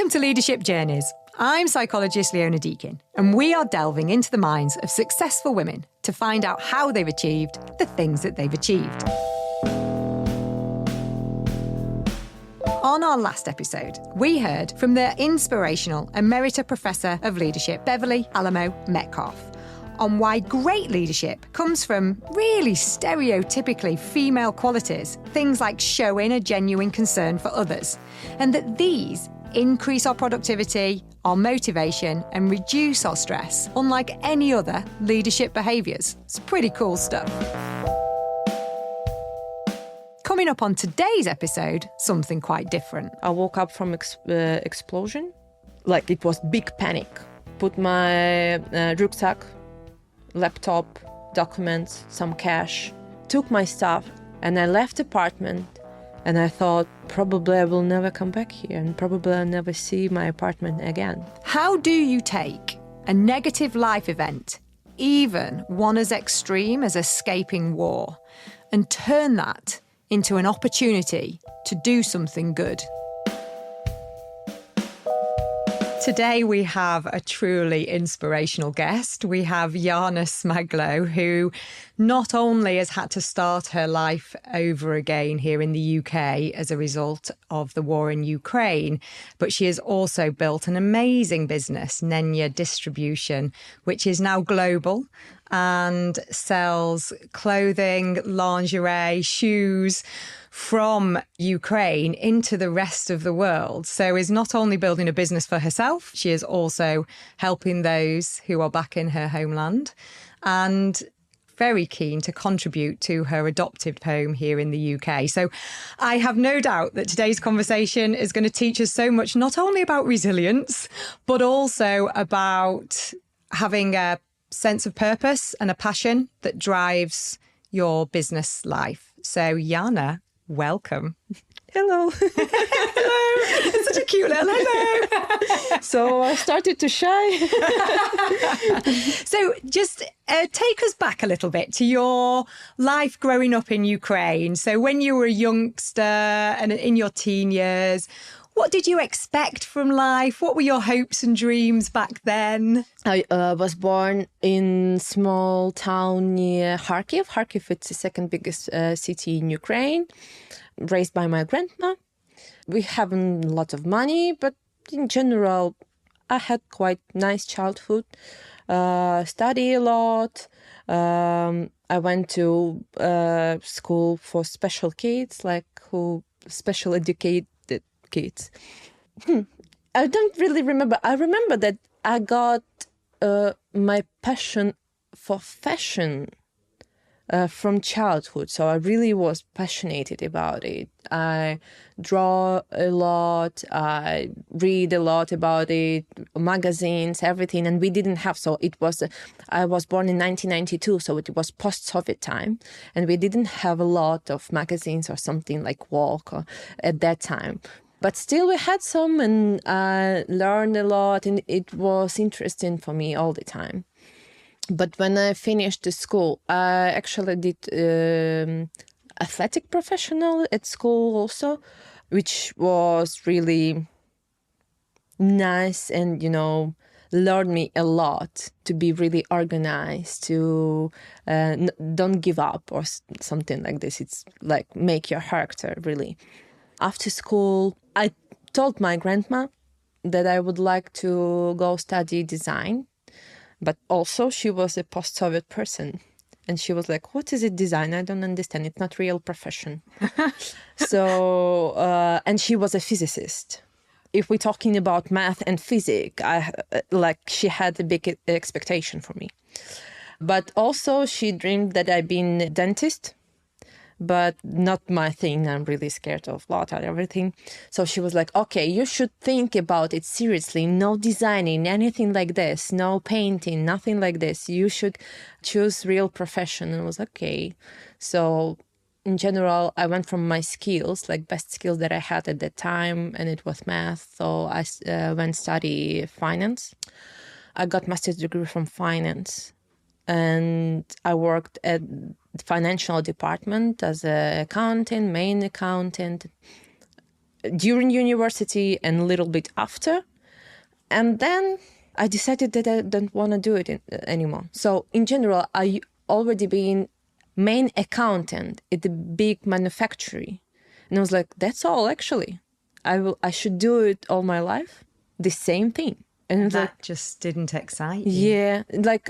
Welcome to Leadership Journeys. I'm psychologist Leona, and we are delving into the minds of successful women to find out how they've achieved the things that they've achieved. On our last episode, we heard from the inspirational Emerita Professor of Leadership, Beverly Alamo Metcalf, on why great leadership comes from really stereotypically female qualities, things like showing a genuine concern for others, and that these increase our productivity, our motivation, and reduce our stress, unlike any other leadership behaviours. It's pretty cool stuff. Coming up on today's episode, something quite different. I woke up from explosion, like it was big panic. Put my rucksack, laptop, documents, some cash, took my stuff, and I left the apartment. And I thought, probably I will never come back here and probably I'll never see my apartment again. How do you take a negative life event, even one as extreme as escaping war, and turn that into an opportunity to do something good? Today we have a truly inspirational guest. We have Yana Smaglo, who not only has had to start her life over again here in the UK as a result of the war in Ukraine, but she has also built an amazing business, Nenya Distribution, which is now global and sells clothing, lingerie, shoes from Ukraine into the rest of the world. So is not only building a business for herself, she is also helping those who are back in her homeland and very keen to contribute to her adopted home here in the UK. So I have no doubt that today's conversation is going to teach us so much, not only about resilience, but also about having a sense of purpose and a passion that drives your business life. So Yana, welcome. Hello. Hello. It's such a cute little hello. So I started to shy. So just take us back a little bit to your life growing up in Ukraine. So when you were a youngster and in your teen years, what did you expect from life? What were your hopes and dreams back then? I was born in small town near Kharkiv. Kharkiv, it's the second biggest city in Ukraine. Raised by my grandma. We haven't a lot of money, but in general, I had quite nice childhood. Study a lot. I went to school for special kids, like who special educated kids. I don't really remember. I remember that I got my passion for fashion from childhood. So I really was passionate about it. I draw a lot, I read a lot about it, magazines, everything. And we didn't have, so it was, I was born in 1992, so it was post-Soviet time. And we didn't have a lot of magazines or something like Walk at that time. But still we had some, and I learned a lot, and it was interesting for me all the time. But when I finished the school, I actually did athletic professional at school also, which was really nice and, learned me a lot to be really organized, to don't give up or something like this. It's like make your character, really. After school, I told my grandma that I would like to go study design. But also she was a post-Soviet person. And she was like, what is it design? I don't understand. It's not real profession. So, and she was a physicist. If we're talking about math and physics, she had a big expectation for me. But also she dreamed that I'd been a dentist. But not my thing. I'm really scared of lot and everything. So she was like, okay, you should think about it seriously. No designing, anything like this. No painting, nothing like this. You should choose real profession. And I was like, okay. So in general, I went from my skills, like best skills that I had at that time, and it was math. So I went study finance. I got master's degree from finance. And I worked at the financial department as an accountant, main accountant. during university and a little bit after. And then I decided that I don't want to do it anymore. So in general, I already been main accountant at the big manufacturer. And I was like, that's all actually. I should do it all my life. The same thing. And that just didn't excite you. Yeah, like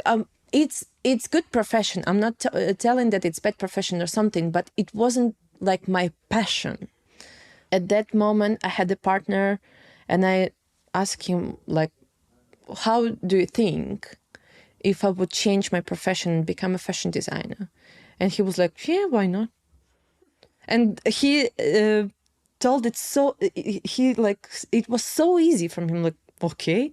it's good profession. I'm not telling that it's bad profession or something, but it wasn't like my passion. At that moment, I had a partner, and I asked him like, "How do you think if I would change my profession and become a fashion designer?" And he was like, "Yeah, why not?" And he told it so. He like it was so easy from him. Like, okay.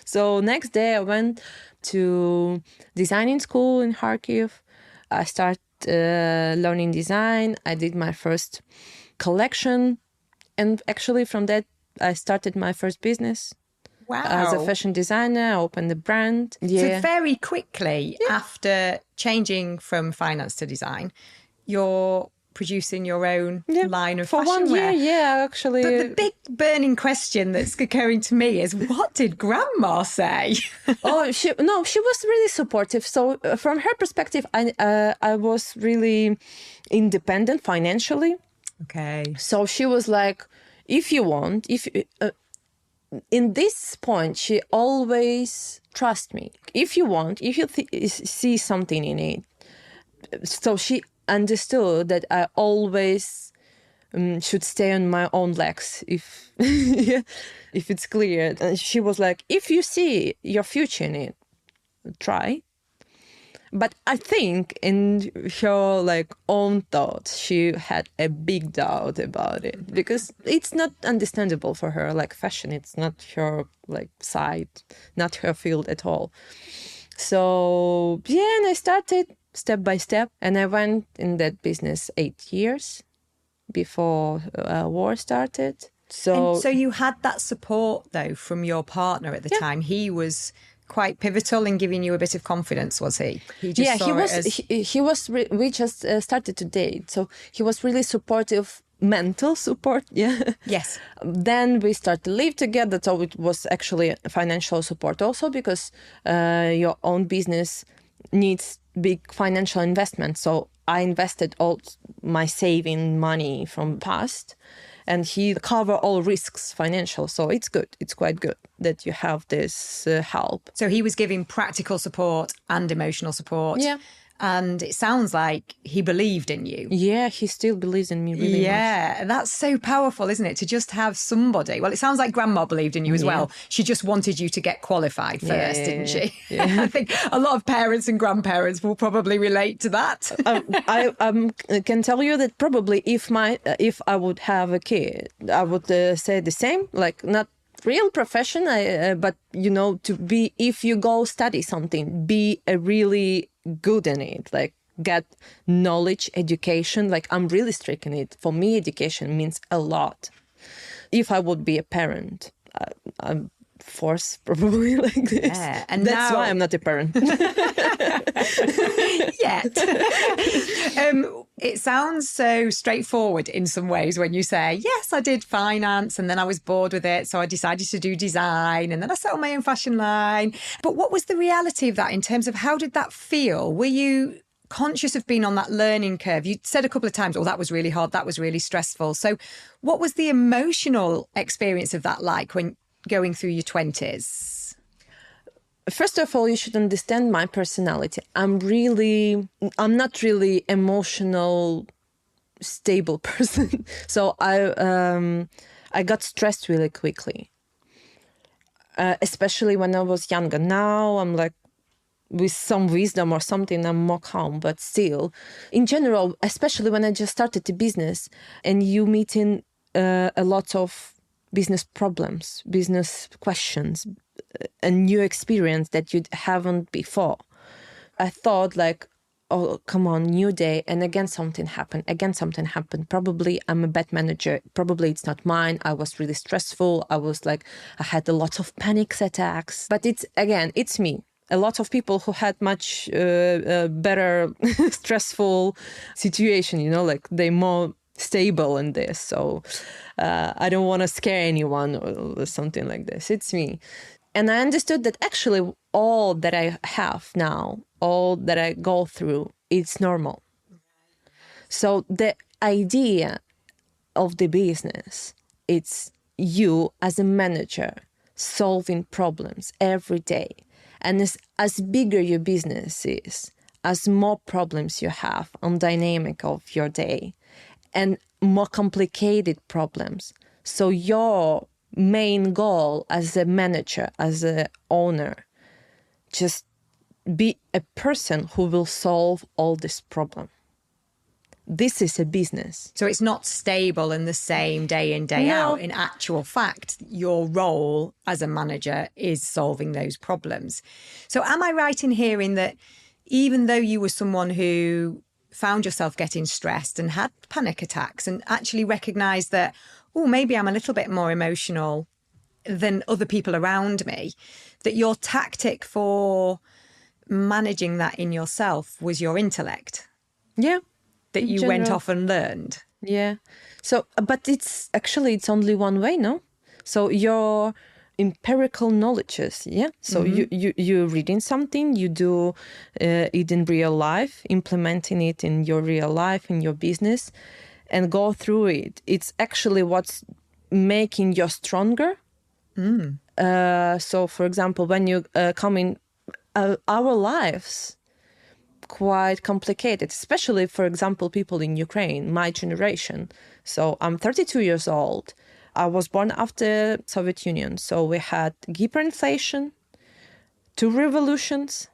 So next day I went to designing school in Kharkiv. I started learning design. I did my first collection. And actually from that, I started my first business. Wow. As a fashion designer, I opened a brand. So very quickly after changing from finance to design, you're producing your own line of for fashion 1 year. wear. Yeah, actually. But the big burning question that's occurring to me is, what did Grandma say? She was really supportive. So from her perspective, I was really independent financially. Okay. So she was like, if you want, in this point, she always trusts me. If you want, if you see something in it. So she understood that I always should stay on my own legs if it's clear. And she was like, if you see your future in it, try. But I think in her like own thoughts, she had a big doubt about it because it's not understandable for her. Like fashion, it's not her like side, not her field at all. So yeah, and I started step by step, and I went in that business 8 years before war started. So you had that support though from your partner at the time. He was quite pivotal in giving you a bit of confidence, was he? He was. We just started to date, so he was really supportive. Mental support, Yes. Then we started to live together, so it was actually financial support also because your own business needs big financial investment. So I invested all my saving money from past, and he cover all risks financial. So it's good. It's quite good that you have this help. So he was giving practical support and emotional support. Yeah. And it sounds like he believed in you. Yeah, he still believes in me really much. Yeah, that's so powerful, isn't it? To just have somebody. Well, it sounds like Grandma believed in you as well. She just wanted you to get qualified first, didn't she? Yeah. I think a lot of parents and grandparents will probably relate to that. I can tell you that probably if I would have a kid, I would say the same. Like not real profession, but to be, if you go study something, be a really good in it, like get knowledge, education. Like I'm really strict in it. For me, education means a lot. If I would be a parent, I'm forced probably like this. Yeah, and that's why I'm not a parent yet. It sounds so straightforward in some ways when you say, yes, I did finance and then I was bored with it, so I decided to do design and then I set up my own fashion line. But what was the reality of that in terms of how did that feel? Were you conscious of being on that learning curve? You said a couple of times, oh, that was really hard, that was really stressful. So what was the emotional experience of that like when going through your 20s? First of all, you should understand my personality. I'm not really emotional, stable person. So I got stressed really quickly, especially when I was younger. Now I'm like, with some wisdom or something, I'm more calm. But still, in general, especially when I just started the business and you meet in a lot of business problems, business questions, a new experience that you haven't before. I thought like, oh, come on, new day. And again, something happened. Probably I'm a bad manager. Probably it's not mine. I was really stressful. I had a lot of panic attacks. But it's me. A lot of people who had much better stressful situation, like they more stable in this. So I don't want to scare anyone or something like this. It's me. And I understood that actually all that I have now, all that I go through, it's normal. So the idea of the business, it's you as a manager solving problems every day. And as bigger your business is, as more problems you have on dynamic of your day and more complicated problems. So your main goal as a manager, as an owner, just be a person who will solve all this problem. This is a business. So it's not stable in the same day in, day out. In actual fact, your role as a manager is solving those problems. So am I right in hearing that even though you were someone who found yourself getting stressed and had panic attacks and actually recognised that, oh, maybe I'm a little bit more emotional than other people around me, that your tactic for managing that in yourself was your intellect? Yeah. That you went off and learned? Yeah. So, but it's only one way, no? So your empirical knowledges, yeah? So you're reading something, you do it in real life, implementing it in your real life, in your business, and go through it. It's actually what's making you stronger. So, for example, when you come in our lives, quite complicated, especially, for example, people in Ukraine, my generation. So I'm 32 years old. I was born after Soviet Union. So we had hyperinflation, 2 revolutions,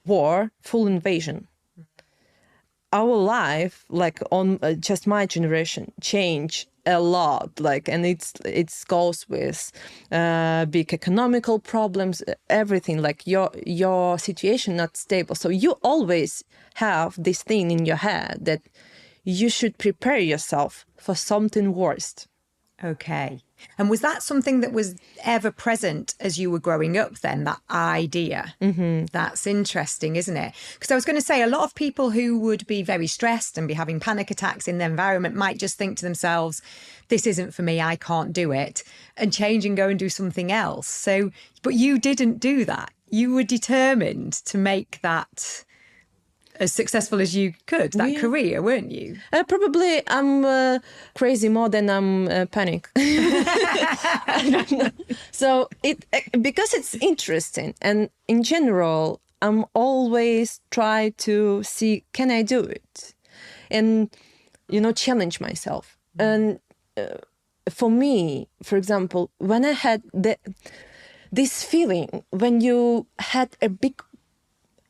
war, full invasion. Our life, like on just my generation, changed a lot. Like, and it goes with big economical problems, everything. Like your situation not stable. So you always have this thing in your head that you should prepare yourself for something worse. Okay. And was that something that was ever present as you were growing up then, that idea? That's interesting, isn't it? Because I was going to say, a lot of people who would be very stressed and be having panic attacks in the environment might just think to themselves, this isn't for me, I can't do it, and change and go and do something else. So, but you didn't do that. You were determined to make that as successful as you could, that career, weren't you? Probably I'm crazy more than I'm panic. I don't know. So because it's interesting, and in general, I'm always try to see, can I do it? And, challenge myself. And for me, for example, when I had this feeling, when you had a big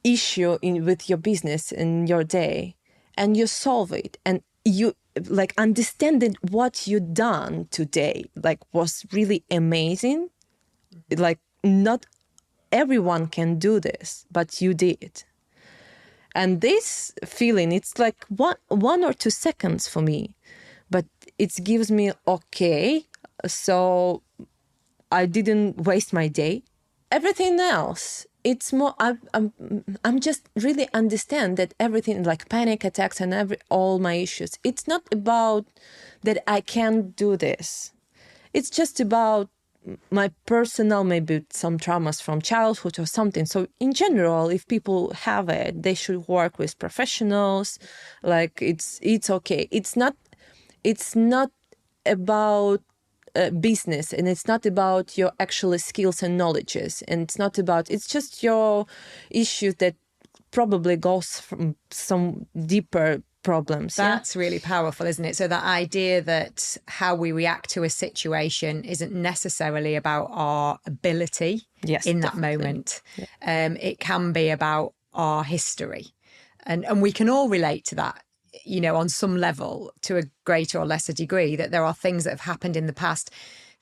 issue with your business in your day and you solve it and you like understanding what you done today, like was really amazing. Like not everyone can do this, but you did. And this feeling, it's like one or 2 seconds for me, but it gives me okay. So I didn't waste my day. Everything else, it's more, I'm just really understand that everything like panic attacks and all my issues, it's not about that I can't do this. It's just about my personal, maybe some traumas from childhood or something. So in general, if people have it, they should work with professionals. Like it's okay. It's not about business, and it's not about your actual skills and knowledges, and it's just your issue that probably goes from some deeper problems. That's really powerful, isn't it? So that idea that how we react to a situation isn't necessarily about our ability in that moment. It can be about our history, and we can all relate to that, on some level, to a greater or lesser degree, that there are things that have happened in the past,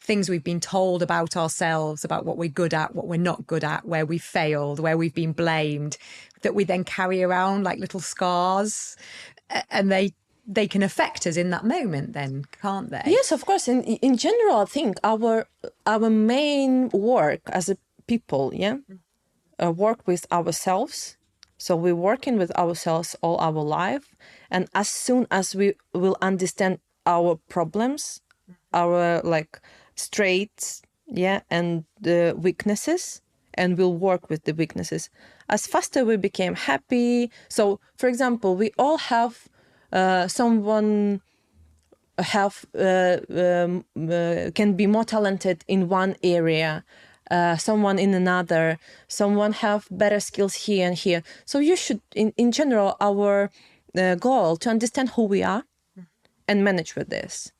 things we've been told about ourselves, about what we're good at, what we're not good at, where we failed, where we've been blamed, that we then carry around like little scars, and they can affect us in that moment then, can't they? Yes, of course. And in general, I think our main work as a people, work with ourselves So we're working with ourselves all our life. And as soon as we will understand our problems, our like strengths, and the weaknesses, and we'll work with the weaknesses, as faster we became happy. So, for example, we all have someone can be more talented in one area, someone in another, someone have better skills here and here. So you should, in general, our goal to understand who we are and manage with this.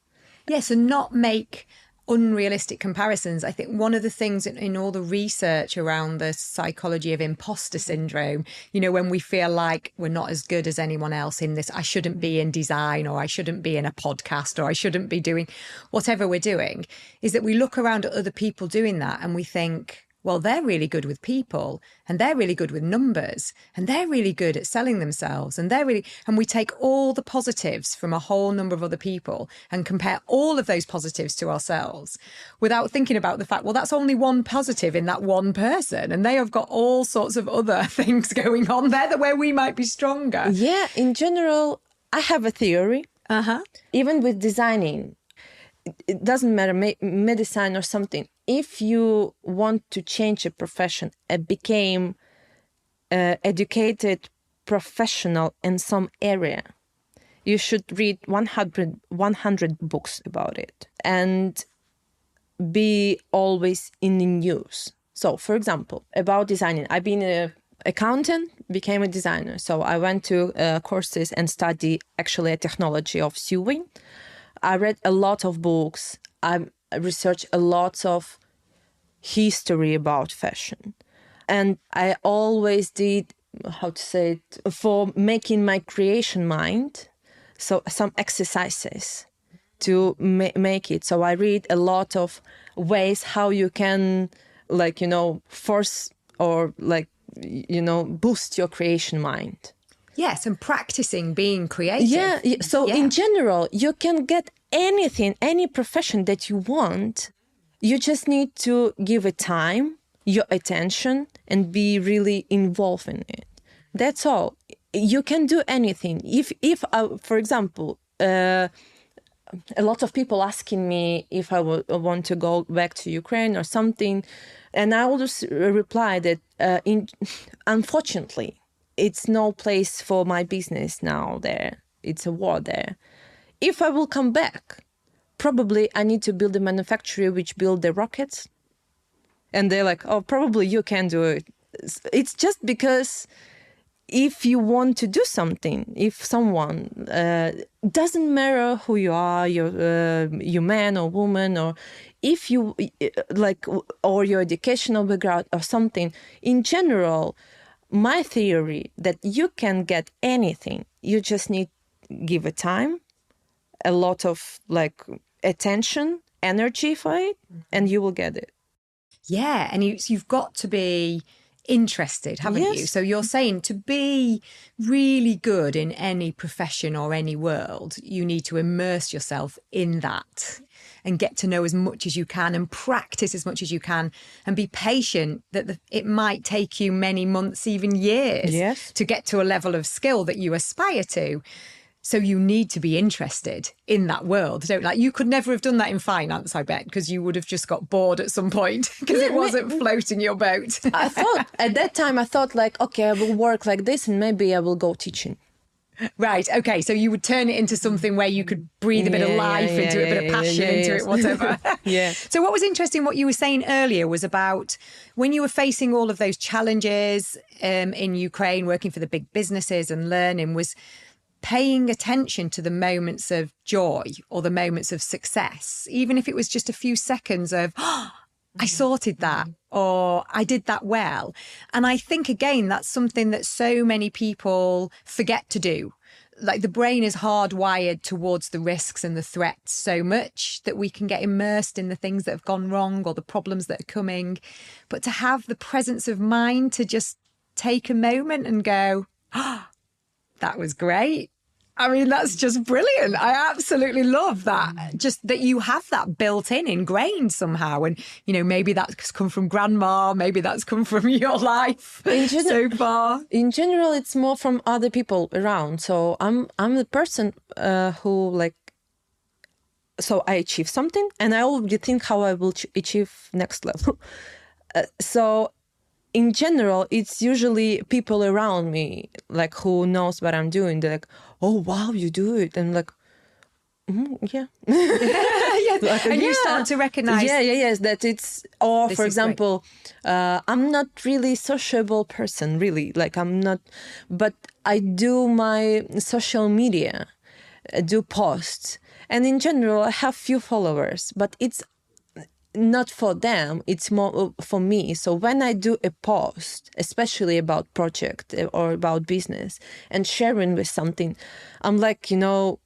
Yes, and not make unrealistic comparisons. I think one of the things in all the research around the psychology of imposter syndrome, when we feel like we're not as good as anyone else in this, I shouldn't be in design, or I shouldn't be in a podcast, or I shouldn't be doing whatever we're doing, is that we look around at other people doing that and we think, well, they're really good with people, and they're really good with numbers, and they're really good at selling themselves, and we take all the positives from a whole number of other people and compare all of those positives to ourselves without thinking about the fact, well, that's only one positive in that one person, and they have got all sorts of other things going on there where we might be stronger. Yeah, in general, I have a theory. Even with designing, it doesn't matter, medicine or something. If you want to change a profession and become educated professional in some area, you should read 100 books about it and be always in the news. So, for example, about designing, I've been an accountant, became a designer. So I went to courses and studied actually a technology of sewing. I read a lot of books. I researched a lot of history about fashion. And I always did, for making my creation mind, so some exercises to make it. So I read a lot of ways how you can, force or boost your creation mind. Yes, and practicing being creative. Yeah. So in general, you can get anything, any profession that you want. You just need to give it time, your attention, and be really involved in it. That's all. You can do anything. If for example, a lot of people asking me if I want to go back to Ukraine or something, and I always reply that unfortunately, it's no place for my business now there. It's a war there. If I will come back, probably I need to build a manufacturer which build the rockets. And they're like, oh, probably you can do it. It's just because if you want to do something, if someone, doesn't matter who you are, you're man or woman, or if you or your educational background or something, in general, my theory that you can get anything. You just need give it time, a lot of attention, energy for it, and you will get it. Yeah, and you've got to be interested, haven't you? So you're saying to be really good in any profession or any world, you need to immerse yourself in that and get to know as much as you can and practice as much as you can and be patient that it might take you many months, even years, to get to a level of skill that you aspire to. So you need to be interested in that world. You could never have done that in finance, I bet, because you would have just got bored at some point because it wasn't floating your boat. I thought at that time, okay, I will work like this and maybe I will go teaching. Right. Okay. So you would turn it into something where you could breathe a bit of life into it, a bit of passion into it, whatever. So what was interesting, what you were saying earlier was about when you were facing all of those challenges in Ukraine, working for the big businesses and learning, was paying attention to the moments of joy or the moments of success, even if it was just a few seconds of, oh, I sorted that, or I did that well. And I think, again, that's something that so many people forget to do. The brain is hardwired towards the risks and the threats so much that we can get immersed in the things that have gone wrong or the problems that are coming. But to have the presence of mind to just take a moment and go, oh, that was great. I mean, that's just brilliant. I absolutely love that. Just that you have that built in, ingrained somehow. And, you know, maybe that's come from grandma, maybe that's come from your life so far. In general, it's more from other people around. So I'm the person who like, so I achieve something and I already think how I will achieve next level. So in general, it's usually people around me, like who knows what I'm doing. They're like, "Oh wow, you do it!" And I'm like, "Yeah." Yes. And you start to recognize, yes, that it's. Or for is example, I'm not really sociable person, really. Like I'm not, but I do my social media, do posts, and in general, I have few followers, but it's not for them, it's more for me. So when I do a post, especially about project or about business and sharing with something, I'm like, you know,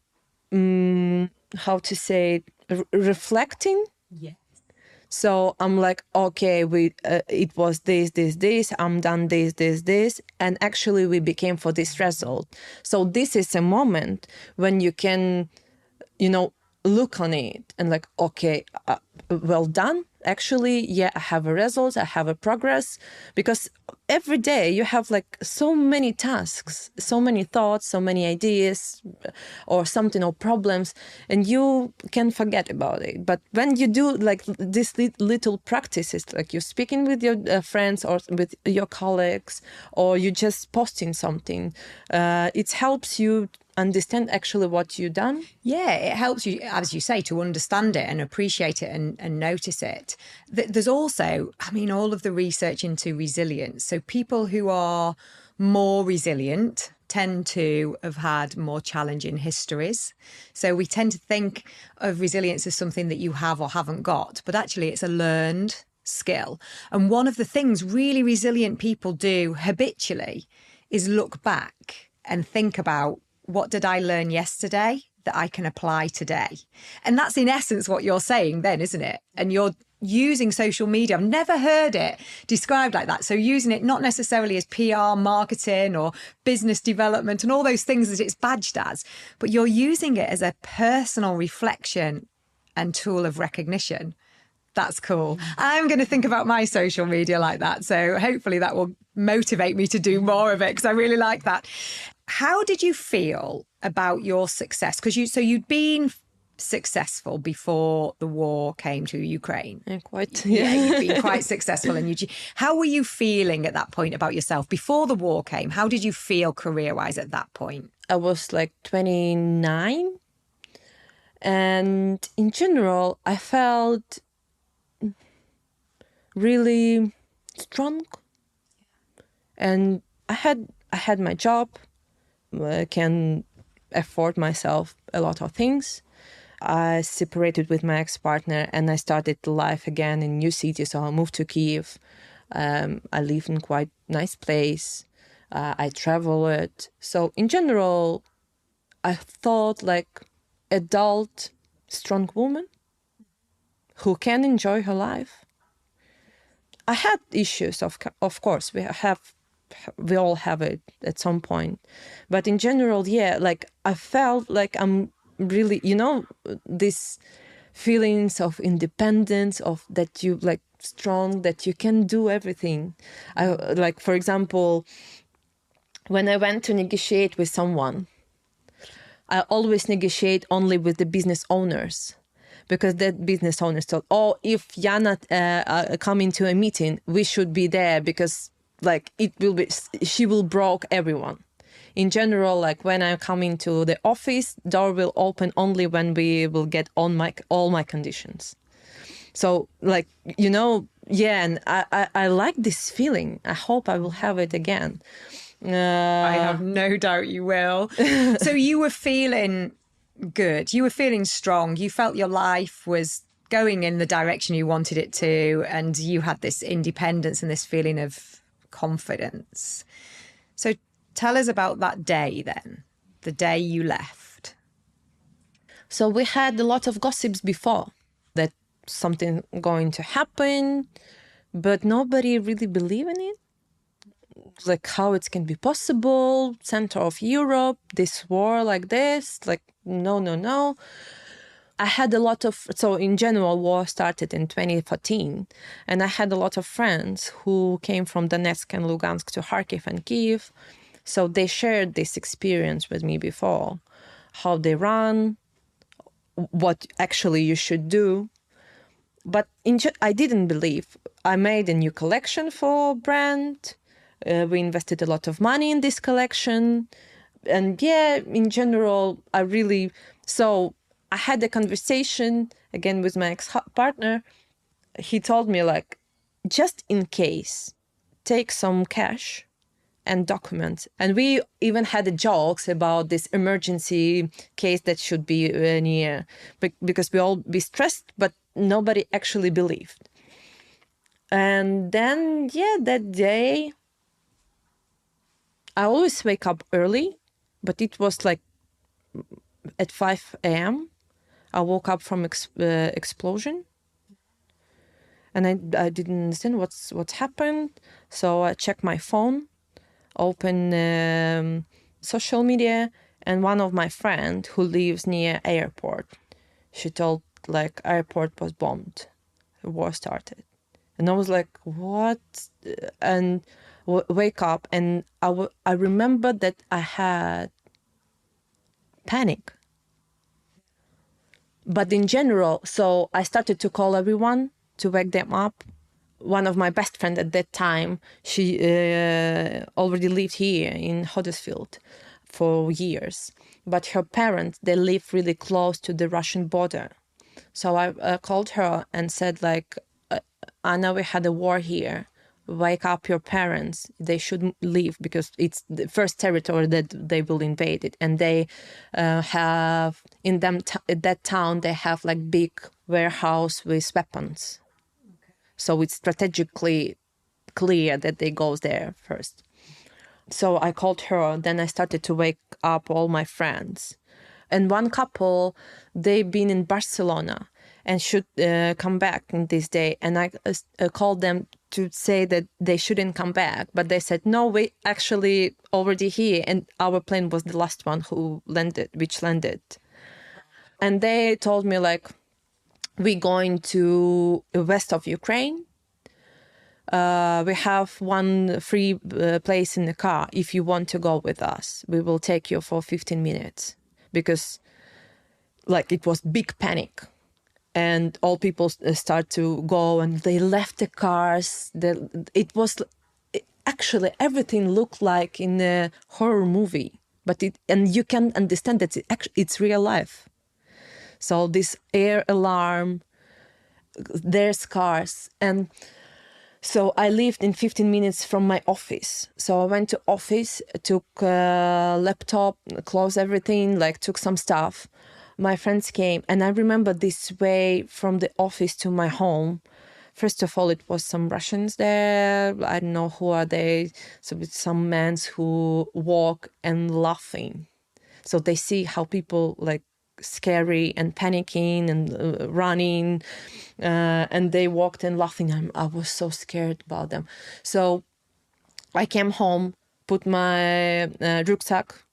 how to say it, reflecting. Yeah. So I'm like, okay, it was this, I'm done this, and actually we became for this result. So this is a moment when you can, you know, look on it and like, okay, well done. Actually, yeah, I have a result, I have a progress, because every day you have like so many tasks, so many thoughts, so many ideas or something or problems, and you can forget about it. But when you do like these little practices, like you're speaking with your friends or with your colleagues, or you just posting something, it helps you understand actually what you've done. Yeah, it helps you, as you say, to understand it and appreciate it and notice it. There's also, I mean, all of the research into resilience. So people who are more resilient tend to have had more challenging histories. So we tend to think of resilience as something that you have or haven't got, but actually it's a learned skill. And one of the things really resilient people do habitually is look back and think about, what did I learn yesterday that I can apply today? And that's in essence what you're saying then, isn't it? And you're using social media. I've never heard it described like that. So using it not necessarily as PR, marketing or business development and all those things that it's badged as, but you're using it as a personal reflection and tool of recognition. That's cool. I'm going to think about my social media like that. So hopefully that will motivate me to do more of it, because I really like that. How did you feel about your success? Because you'd been successful before the war came to Ukraine. Yeah, quite. Yeah, you've been quite successful. And how were you feeling at that point about yourself before the war came? How did you feel career-wise at that point? I was like 29. And in general, I felt really strong. And I had my job. I can afford myself a lot of things. I separated with my ex-partner and I started life again in new city. So I moved to Kyiv. I live in quite nice place. I traveled. So in general, I thought like adult, strong woman who can enjoy her life. I had issues, of course. We all have it at some point. But in general, yeah, like I felt like I'm really, you know, this feelings of independence, of that you like strong, that you can do everything. I like, for example, when I went to negotiate with someone, I always negotiate only with the business owners, because that business owners thought, oh, if Yana come into a meeting, we should be there, because like she will broke everyone. In general, like when I come into the office, door will open only when we will get on all my conditions. So like, you know, yeah, and I like this feeling. I hope I will have it again. I have no doubt you will. So you were feeling good. You were feeling strong. You felt your life was going in the direction you wanted it to, and you had this independence and this feeling of confidence. So tell us about that day then, the day you left. So we had a lot of gossips before that something going to happen, but nobody really believed in it. like how it can be possible, center of Europe, this war like this, like no. I had a lot of, so in general, war started in 2014, and I had a lot of friends who came from Donetsk and Lugansk to Kharkiv and Kyiv. So they shared this experience with me before, how they run, what actually you should do. But I didn't believe. I made a new collection for brand. We invested a lot of money in this collection. And yeah, in general, so I had a conversation again with my ex-partner. He told me like, just in case, take some cash and documents. And we even had jokes about this emergency case that should be near, because we all be stressed, but nobody actually believed. And then, yeah, that day, I always wake up early, but it was like at 5 a.m. I woke up from explosion. And I didn't understand what's happened. So I checked my phone, open social media, and one of my friends who lives near airport, she told like airport was bombed, the war started. And I was like, what? And wake up, and I remember that I had panic. But in general, so I started to call everyone to wake them up. One of my best friends at that time, she already lived here in Huddersfield for years. But her parents, they live really close to the Russian border. So I called her and said like, Anna, we had a war here. Wake up your parents. They should leave because it's the first territory that they will invade it. And they have, in that town, they have like big warehouse with weapons. Okay. So it's strategically clear that they go there first. So I called her, then I started to wake up all my friends. And one couple, they've been in Barcelona and should come back in this day. And I called them to say that they shouldn't come back. But they said, no, we actually already here. And our plane was the last one which landed. And they told me like, we're going to the west of Ukraine. We have one free place in the car. If you want to go with us, we will take you for 15 minutes. Because like it was big panic. And all people start to go and they left the cars. Actually, everything looked like in a horror movie. And you can understand that it's real life. So this air alarm, there's cars. And so I lived in 15 minutes from my office. So I went to office, took a laptop, closed everything, like took some stuff. My friends came, and I remember this way from the office to my home. First of all, it was some Russians there. I don't know who are they. So it's some men who walk and laughing. So they see how people like scary and panicking and running. And they walked and laughing. I was so scared about them. So I came home, put my rucksack,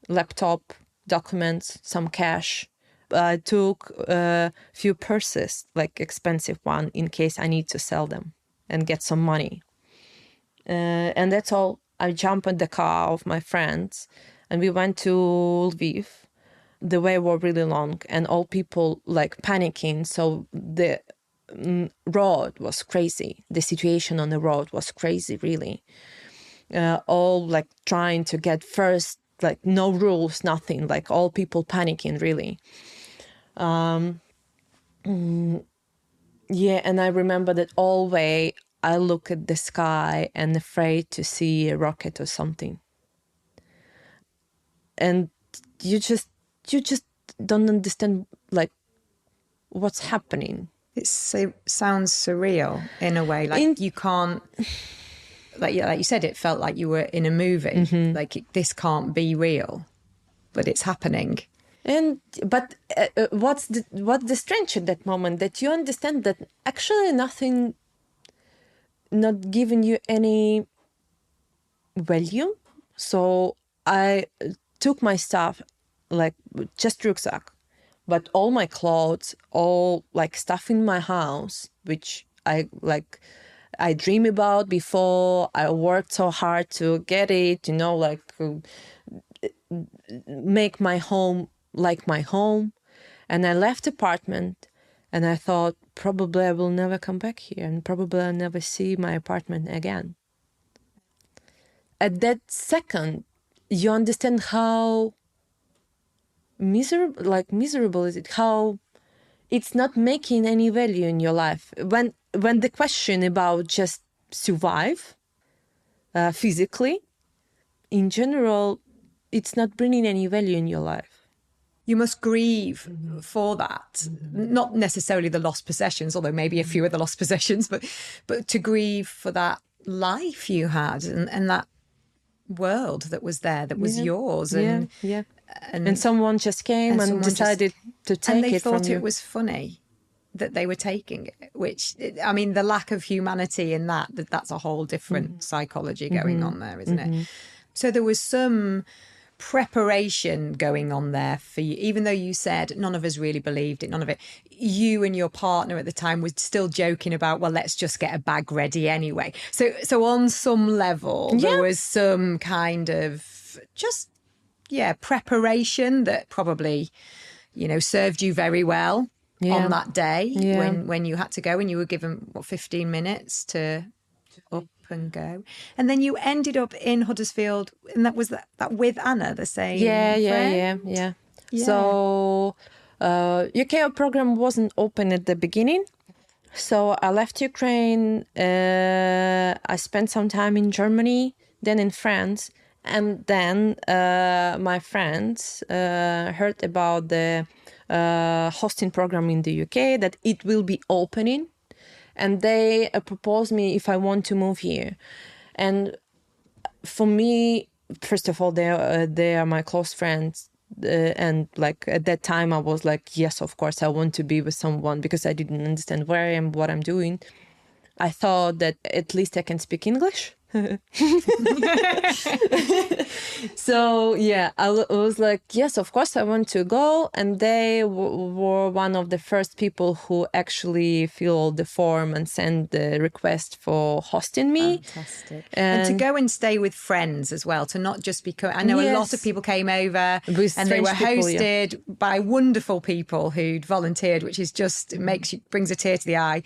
laptop, documents, some cash. I took a few purses, like expensive one, in case I need to sell them and get some money. And that's all. I jumped in the car of my friends and we went to Lviv. The way was really long and all people like panicking. So the road was crazy. The situation on the road was crazy, really. All like trying to get first, like no rules, nothing, like all people panicking, really. Yeah, and I remember that all way I look at the sky and afraid to see a rocket or something. And you just don't understand like what's happening. It sounds surreal in a way. Like you can't, like you said, it felt like you were in a movie. Mm-hmm. Like this can't be real, but it's happening. But what's the strange at that moment, that you understand that actually nothing, not giving you any value. So I took my stuff, like just rucksack, but all my clothes, all like stuff in my house, which I dream about before. I worked so hard to get it, make my home like my home. And I left apartment and I thought probably I will never come back here and probably I'll never see my apartment again. At that second, you understand how miserable is it, how it's not making any value in your life. When the question about just survive physically, in general, it's not bringing any value in your life. You must grieve for that. Not necessarily the lost possessions, although maybe a few of the lost possessions, but to grieve for that life you had and that world that was there, that was yours. And someone just came and decided to take it from you. And they thought it was funny that they were taking it, which, I mean, the lack of humanity in that's a whole different psychology going on there, isn't it? So there was some preparation going on there for you, even though you said none of us really believed it, none of it. You and your partner at the time were still joking about, well, let's just get a bag ready anyway. So on some level, there was some kind of just, preparation that probably, served you very well on that day when you had to go and you were given, 15 minutes to up and go. And then you ended up in Huddersfield, and that was that with Anna, the same friend? Yeah. So UK program wasn't open at the beginning. So I left Ukraine. I spent some time in Germany, then in France. And then my friends heard about the hosting program in the UK, that it will be opening. And they proposed me if I want to move here. And for me, first of all, they are my close friends. And like at that time, I was like, yes, of course, I want to be with someone, because I didn't understand where I am, what I'm doing. I thought that at least I can speak English. So I was like, yes, of course I want to go. And they were one of the first people who actually filled the form and sent the request for hosting me. Fantastic. And to go and stay with friends as well, to not just be I know a lot of people came over and they were hosted by wonderful people who'd volunteered, which is just brings a tear to the eye.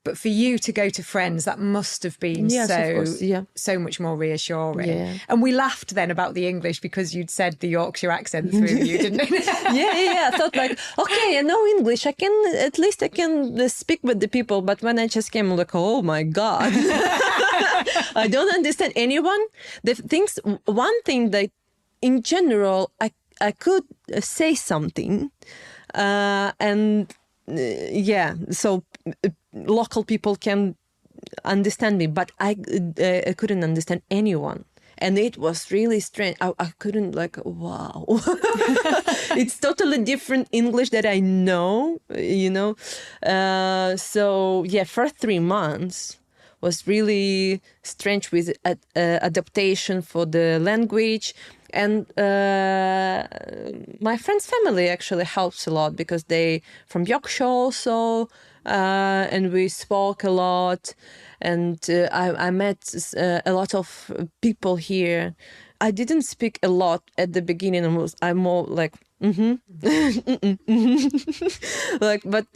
But for you to go to friends, that must have been so much more reassuring. Yeah. And we laughed then about the English because you'd said the Yorkshire accent through you, didn't you? I thought like, okay, I know English. I can speak with the people. But when I just came, like, oh my God, I don't understand anyone. One thing that in general, I could say something so local people can understand me, but I couldn't understand anyone. And it was really strange. I couldn't wow. It's totally different English that I know, for 3 months was really strange with adaptation for the language. And my friend's family actually helps a lot because they from Yorkshire also, and we spoke a lot. And I met a lot of people here. I didn't speak a lot at the beginning. I'm more like, but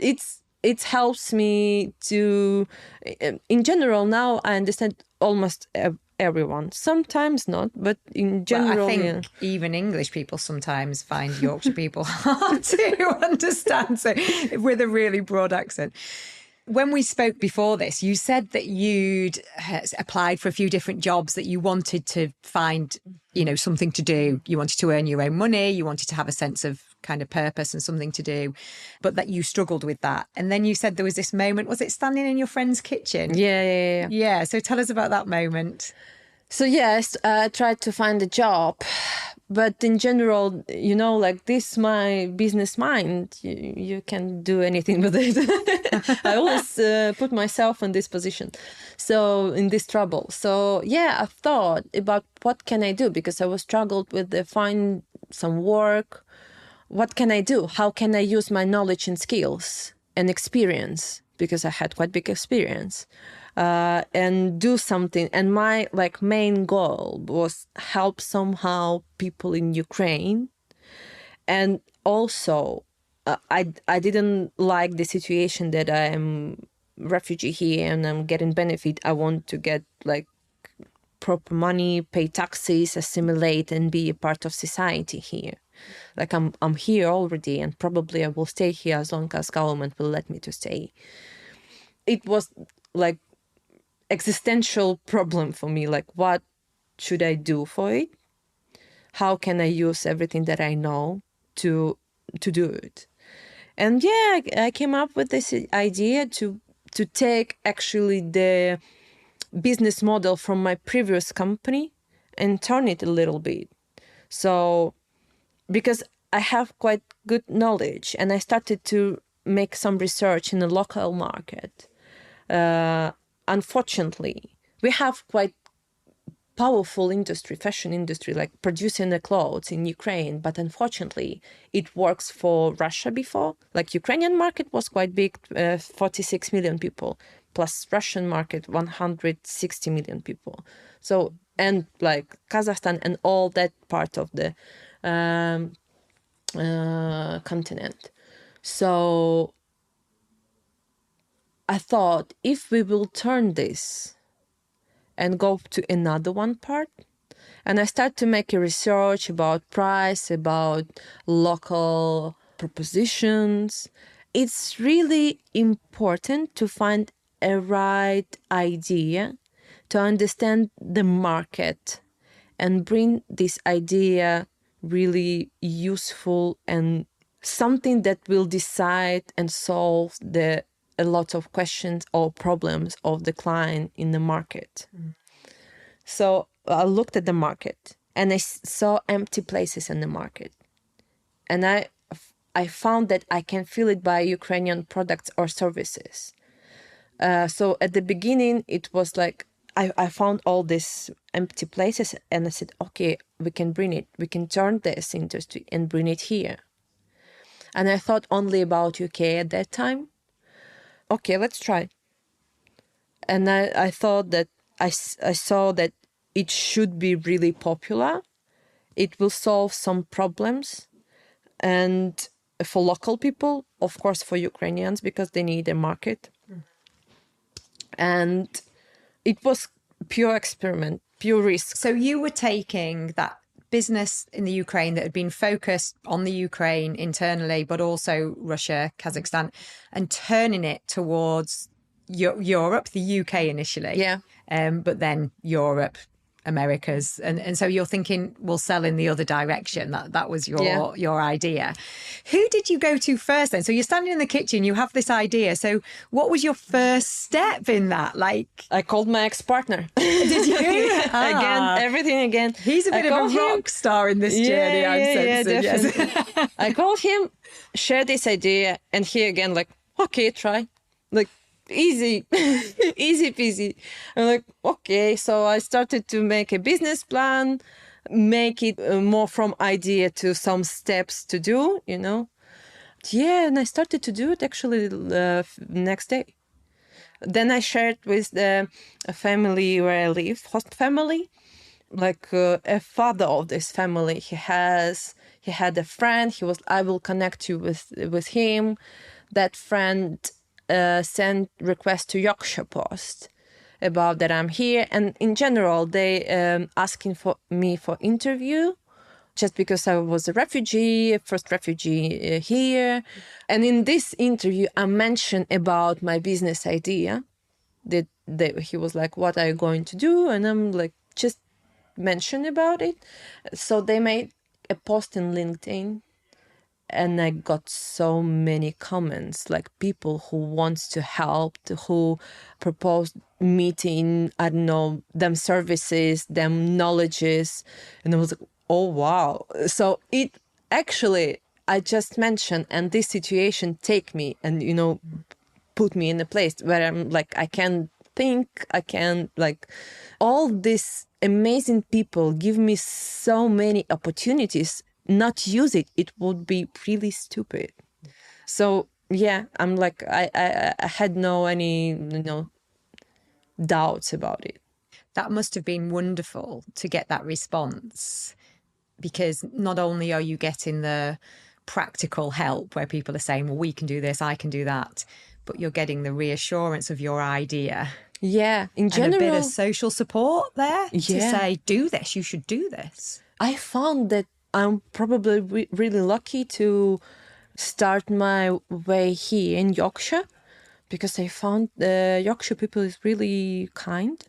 it helps me to, in general, now I understand almost everyone. Sometimes not, but in general, I think even English people sometimes find Yorkshire people hard to understand, so with a really broad accent. When we spoke before this, you said that you'd applied for a few different jobs, that you wanted to find, something to do. You wanted to earn your own money. You wanted to have a sense of kind of purpose and something to do, but that you struggled with that. And then you said there was this moment, was it standing in your friend's kitchen? Yeah. Yeah. So tell us about that moment. So yes, I tried to find a job, but in general, like this, my business mind, you can do anything with it. I always put myself in this position, so in this trouble. So yeah, I thought about what can I do, because I was struggled with the find some work. What can I do? How can I use my knowledge and skills and experience? Because I had quite big experience. And do something. And my main goal was help somehow people in Ukraine. And also, I didn't like the situation that I am refugee here and I'm getting benefit. I want to get proper money, pay taxes, assimilate, and be a part of society here. I'm here already, and probably I will stay here as long as government will let me to stay. It was existential problem for me. What should I do for it? How can I use everything that I know to do it? And yeah, I came up with this idea to take actually the business model from my previous company and turn it a little bit. So because I have quite good knowledge, and I started to make some research in the local market. Unfortunately, we have quite powerful industry, fashion industry, like producing the clothes in Ukraine. But unfortunately, it works for Russia before. Ukrainian market was quite big, 46 million people, plus Russian market, 160 million people. So, and Kazakhstan and all that part of the continent. So I thought, if we will turn this and go to another one part, and I started to make a research about price, about local propositions. It's really important to find a right idea, to understand the market, and bring this idea really useful and something that will decide and solve a lot of questions or problems of the client in the market. So I looked at the market and I saw empty places in the market. And I found that I can fill it by Ukrainian products or services. So at the beginning, it was I found all these empty places and I said, okay, we can bring it. We can turn this industry and bring it here. And I thought only about UK at that time. Okay, let's try. And I thought that I saw that it should be really popular. It will solve some problems. And for local people, of course, for Ukrainians, because they need a market. And it was pure experiment, pure risk. So you were taking that business in the Ukraine that had been focused on the Ukraine internally, but also Russia, Kazakhstan, and turning it towards Europe, the UK initially. Yeah. But then Europe, Americas. And so you're thinking we'll sell in the other direction. That was your idea. Who did you go to first then? So you're standing in the kitchen, you have this idea. So what was your first step in that? I called my ex-partner. Did you? Again, everything again. He's a bit of a rock star in this journey, I'm sensing. Definitely. Yes. I called him, shared this idea, and he again okay, try. Easy, easy peasy. I'm okay. So I started to make a business plan, make it more from idea to some steps to do, Yeah, and I started to do it actually next day. Then I shared with a family where I live, host family, a father of this family. He had a friend. I will connect you with him. That friend sent request to Yorkshire Post about that I'm here, and in general they asking for me for interview, just because I was a refugee, first refugee here. And in this interview I mentioned about my business idea. That he was what are you going to do? And I'm just mention about it. So they made a post in LinkedIn and I got so many comments, like people who wants to help, who proposed meeting, I don't know, them services, them knowledges. And I was like, oh, wow. So it actually, I just mentioned, and this situation take me and, you know, put me in a place where I'm like, I can think, I can like, all these amazing people give me so many opportunities. Not use it, it would be really stupid. So yeah, I'm like, I had no any, you know, doubts about it. That must have been wonderful to get that response, because not only are you getting the practical help where people are saying, well, we can do this, I can do that, but you're getting the reassurance of your idea. Yeah, in general. And a bit of social support there to Yeah. say, do this, you should do this. I found that I'm probably really lucky to start my way here in Yorkshire, because I found the Yorkshire people is really kind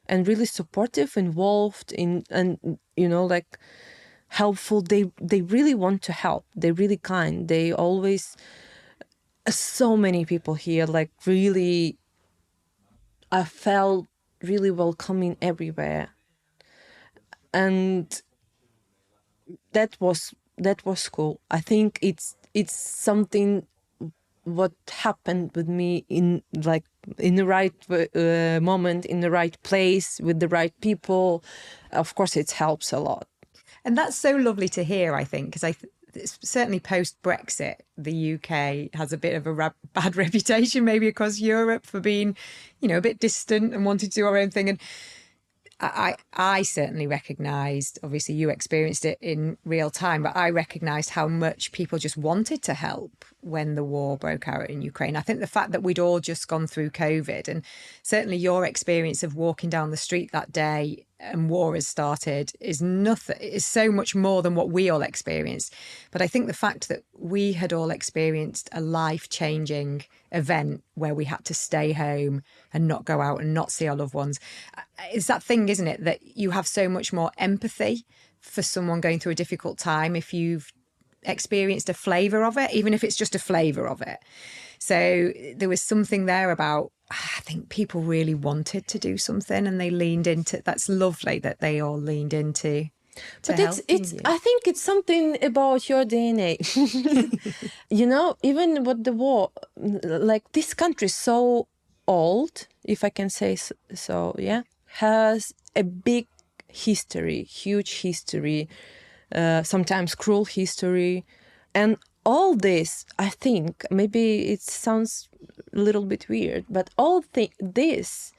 and really supportive, involved in, and you know, like helpful. They really want to help. They're really kind. They always, so many people here, like really, I felt really welcoming everywhere. And that was cool. I think it's something what happened with me in like in the right moment, in the right place, with the right people. Of course, it helps a lot. And that's so lovely to hear, I think, because certainly post-Brexit, the UK has a bit of a bad reputation maybe across Europe for being, you know, a bit distant and wanting to do our own thing. And I certainly recognised, obviously you experienced it in real time, but I recognised how much people just wanted to help when the war broke out in Ukraine. I think the fact that we'd all just gone through COVID, and certainly your experience of walking down the street that day and war has started is so much more than what we all experienced. But I think the fact that we had all experienced a life-changing event where we had to stay home and not go out and not see our loved ones, it's that thing, isn't it, that you have so much more empathy for someone going through a difficult time if you've experienced a flavour of it, even if it's just a flavour of it. So there was something there about, I think people really wanted to do something and they leaned into. That's lovely that they all leaned into. But it's I think it's something about your DNA. You know, even with the war, like this country is so old, if I can say so, yeah, has a big history, huge history, sometimes cruel history. And all this, I think, maybe it sounds a little bit weird, but this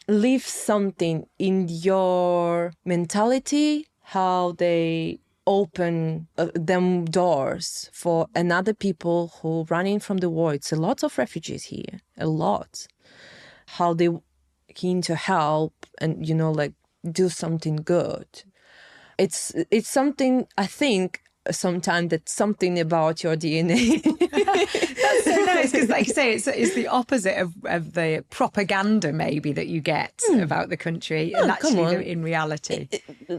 leaves something in your mentality, how they open them doors for another people who running from the war. It's a lot of refugees here, a lot. How they keen to help and, you know, like do something good. It's something, I think, sometimes that's something about your DNA. That's so nice, because like you say, it's the opposite of the propaganda maybe that you get about the country, and actually in reality.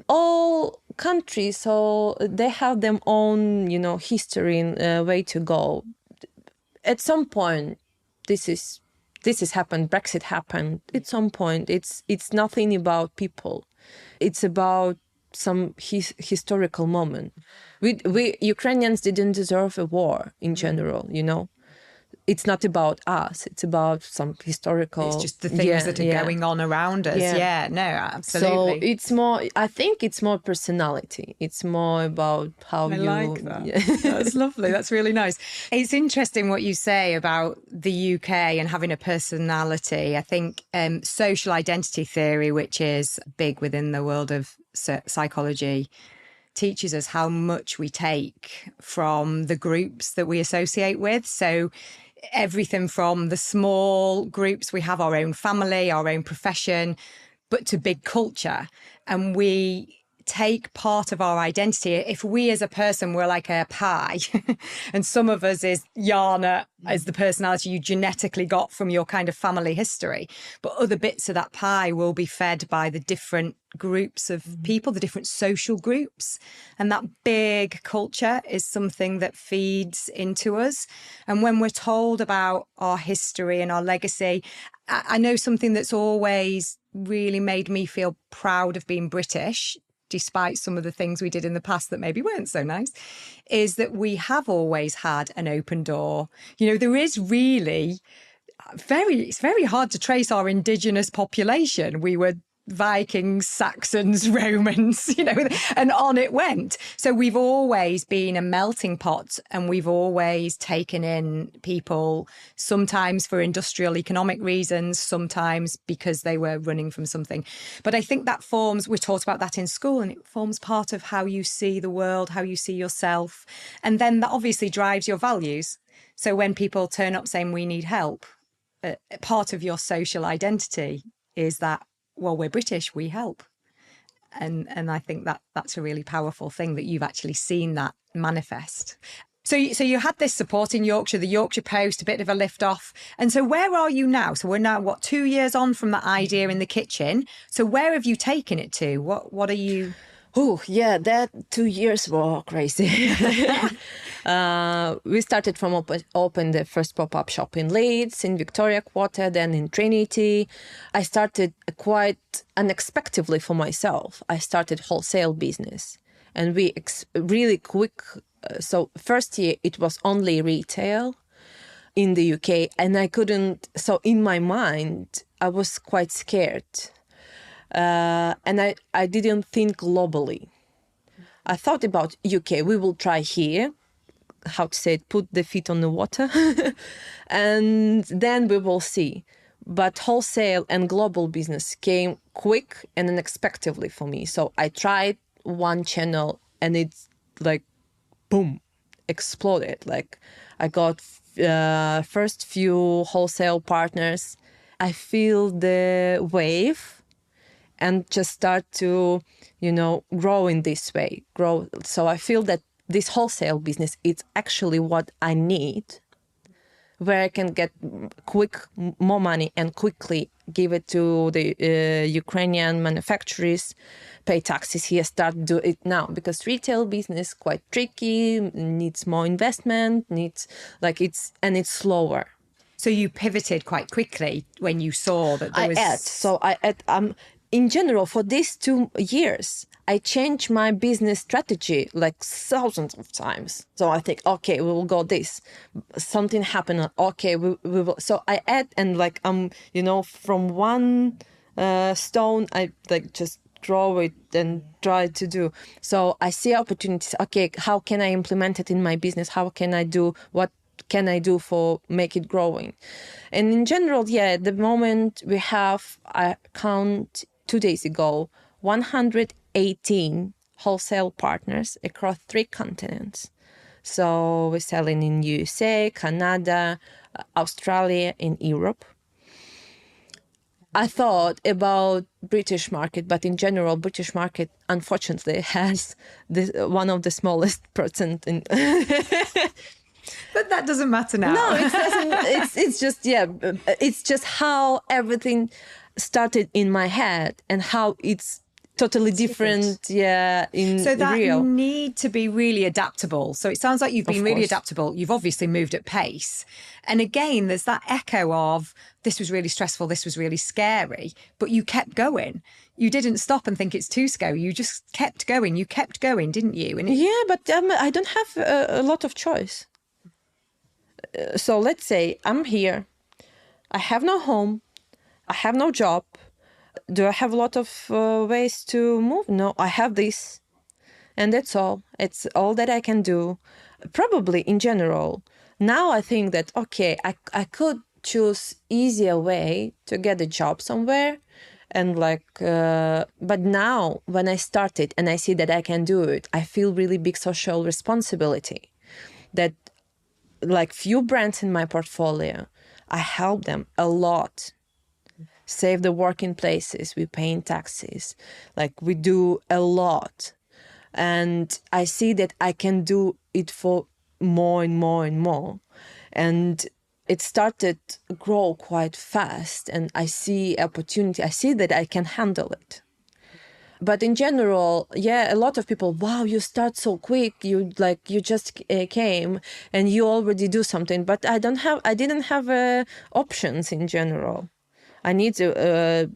All countries, so they have their own, you know, history and way to go. At some point, this has happened. Brexit happened. At some point, it's nothing about people. It's about some historical moment. We Ukrainians didn't deserve a war in general, you know. It's not about us. It's about some historical. It's just the things that are going on around us. Yeah, no, absolutely. So it's more. I think it's more personality. It's more about how you. I like that. That's lovely. That's really nice. It's interesting what you say about the UK and having a personality. I think social identity theory, which is big within the world of psychology, teaches us how much we take from the groups that we associate with. So everything from the small groups, we have our own family, our own profession, but to big culture. And we take part of our identity. If we as a person were like a pie, and some of us is Yana as the personality you genetically got from your kind of family history, but other bits of that pie will be fed by the different groups of people, the different social groups. And that big culture is something that feeds into us. And when we're told about our history and our legacy, I know something that's always really made me feel proud of being British, despite some of the things we did in the past that maybe weren't so nice, is that we have always had an open door. You know, there is really it's very hard to trace our indigenous population. We were Vikings, Saxons, Romans, you know, and on it went. So we've always been a melting pot, and we've always taken in people, sometimes for industrial economic reasons, sometimes because they were running from something. But I think that forms, we're taught about that in school, and it forms part of how you see the world, how you see yourself. And then that obviously drives your values. So when people turn up saying we need help, part of your social identity is that, well, we're British, we help. And I think that's a really powerful thing that you've actually seen that manifest. So you had this support in Yorkshire, the Yorkshire Post, a bit of a lift off. And so where are you now? So we're now, 2 years on from that idea in the kitchen. So where have you taken it to? What are you... Oh, yeah, that 2 years were crazy. We started from open the first pop-up shop in Leeds, in Victoria Quarter, then in Trinity. I started quite unexpectedly for myself. I started wholesale business, and we really quick. So first year it was only retail in the UK, and I couldn't. So in my mind, I was quite scared. And I didn't think globally. I thought about UK, we will try here, how to say it, put the feet on the water, and then we will see. But wholesale and global business came quick and unexpectedly for me. So I tried one channel, and it's like, boom, exploded. Like I got first few wholesale partners. I feel the wave and just start to, grow in this way, grow. So I feel that this wholesale business is actually what I need, where I can get more money and quickly give it to the Ukrainian manufacturers, pay taxes here, start do it now. Because retail business quite tricky, needs more investment, it's slower. So you pivoted quite quickly when you saw that there was... In general, for these 2 years, I changed my business strategy like thousands of times. So I think, okay, we will go this. Something happened. Okay, we will. So I add and from one stone, I just draw it and try to do. So I see opportunities. Okay, how can I implement it in my business? How can I do what? Can I do for make it growing? And in general, at the moment we have, I count 2 days ago, 118 wholesale partners across 3 continents. So we're selling in USA, Canada, Australia, and Europe. I thought about British market, but in general, British market unfortunately has one of the smallest percent in. But that doesn't matter now. No, it doesn't. It's just, it's just how everything started in my head and how it's totally different. Yeah, so that real. need to be really adaptable. So it sounds like you've been really adaptable. You've obviously moved at pace. And again, there's that echo of this was really stressful, this was really scary, but you kept going. You didn't stop and think it's too scary. You just kept going. You kept going, didn't you? And but I don't have a lot of choice. So let's say I'm here, I have no home, I have no job. Do I have a lot of ways to move? No, I have this. And that's all. It's all that I can do. Probably in general. Now I think that, okay, I could choose easier way to get a job somewhere. And but now when I started and I see that I can do it, I feel really big social responsibility. That few brands in my portfolio, I help them a lot. save the working places, we pay in taxes. Like we do a lot. And I see that I can do it for more and more and more. And it started to grow quite fast, and I see opportunity. I see that I can handle it. But in general, yeah, a lot of people, wow, you start so quick. You just came and you already do something. But I didn't have options in general. I need to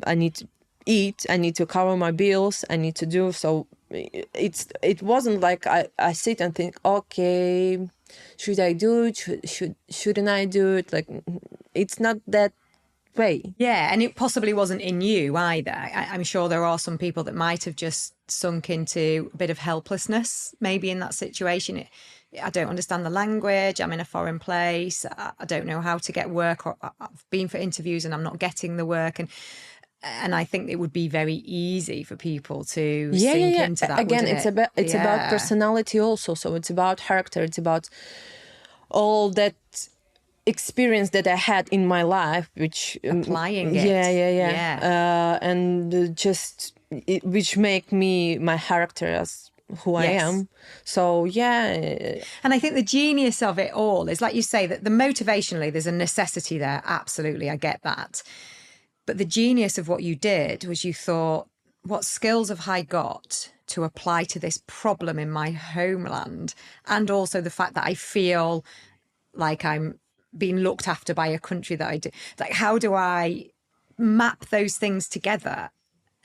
eat. I need to cover my bills. I need to do so. It wasn't like I sit and think, okay, should I do it? Shouldn't I do it? Like, it's not that way. Yeah, and it possibly wasn't in you either. I'm sure there are some people that might have just sunk into a bit of helplessness, maybe in that situation. I don't understand the language. I'm in a foreign place. I don't know how to get work, or I've been for interviews and I'm not getting the work. And I think it would be very easy for people to sink into that. Again, it's about personality also. So it's about character. It's about all that experience that I had in my life, which applying it, and which make me my character as who I am. So and I think the genius of it all is, like you say, that the motivationally there's a necessity there. Absolutely, I get that. But the genius of what you did was you thought, what skills have I got to apply to this problem in my homeland? And also the fact that I feel like I'm being looked after by a country that I do. Like, how do I map those things together?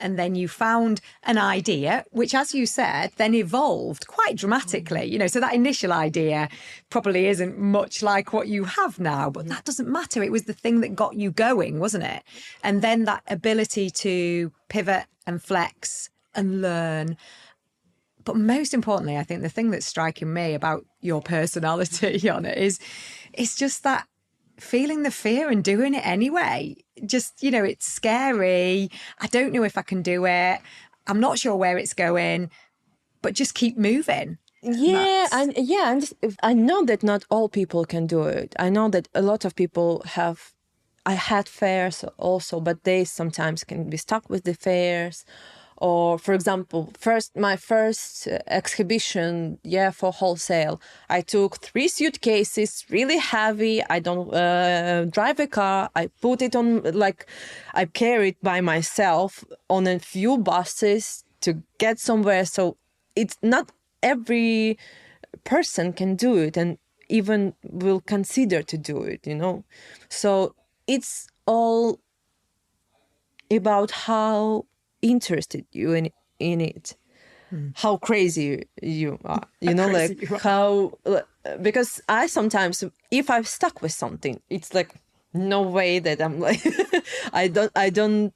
And then you found an idea, which, as you said, then evolved quite dramatically. You know, so that initial idea probably isn't much like what you have now, but that doesn't matter. It was the thing that got you going, wasn't it? And then that ability to pivot and flex and learn. But most importantly, I think the thing that's striking me about your personality, Yana, is it's just that feeling the fear and doing it anyway. Just, you know, it's scary. I don't know if I can do it. I'm not sure where it's going, but just keep moving. I know that not all people can do it. I know that a lot of people have. I had fears also, but they sometimes can be stuck with the fears. Or, for example, my first exhibition, for wholesale, I took 3 suitcases, really heavy. I don't drive a car. I put it on, I carried by myself on a few buses to get somewhere. So it's not every person can do it and even will consider to do it, you know. So it's all about how interested you in it, how crazy you are, you know, how, because I sometimes, if I'm stuck with something, it's like no way that I'm like I don't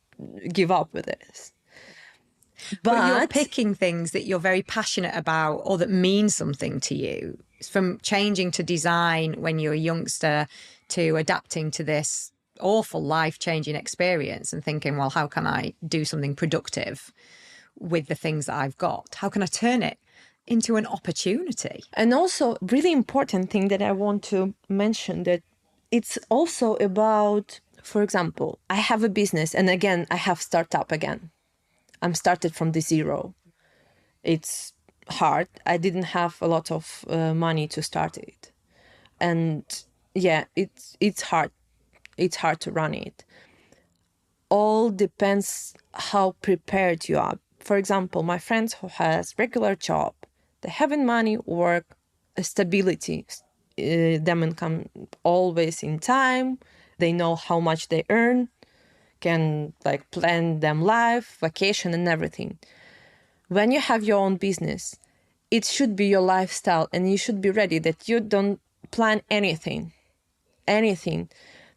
give up with this. But you're picking things that you're very passionate about or that mean something to you, from changing to design when you're a youngster to adapting to this awful life-changing experience and thinking, well, how can I do something productive with the things that I've got? How can I turn it into an opportunity? And also, really important thing that I want to mention, that it's also about, for example, I have a business, and again, I have startup again. I'm started from the zero. It's hard. I didn't have a lot of money to start it. And it's hard. It's hard to run it. All depends how prepared you are. For example, my friends who has regular job, they having money, work, stability, them income always in time. They know how much they earn, can plan them life, vacation and everything. When you have your own business, it should be your lifestyle, and you should be ready that you don't plan anything.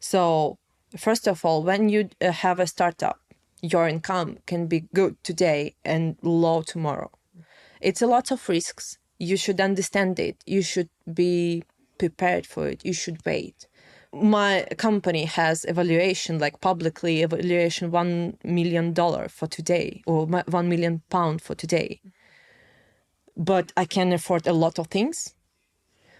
So, first of all, when you have a startup, your income can be good today and low tomorrow. It's a lot of risks. You should understand it. You should be prepared for it. You should wait. My company has evaluation, publicly evaluation, $1 million for today, or £1 million for today. But I can afford a lot of things.